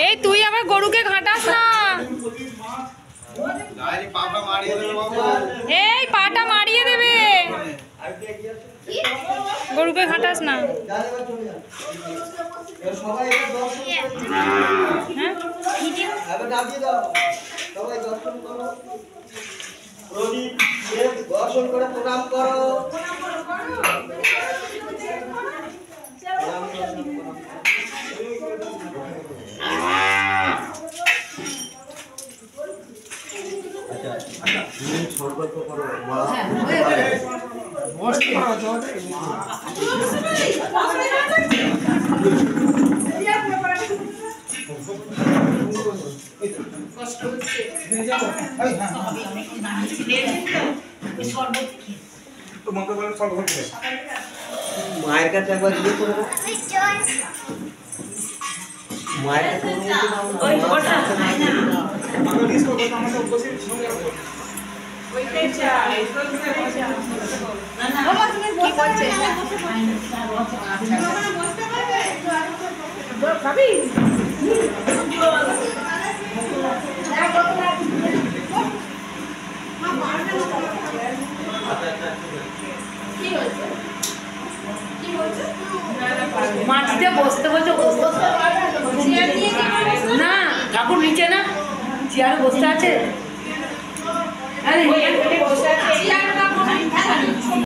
এই তুই আবার গরুকে ঘাটাস না, এই পাটা মারিয়ে দেবে, গরুকে ঘাটাস না। দর্শন করে প্রণাম করো। সংকল্প করো মায়ের কাছে একবার ইয়ে করে মায়ের কাছে মাটিতে বসতে বলছে, না ঠাকুর নিচে না চেয়ারে বসতে আছে।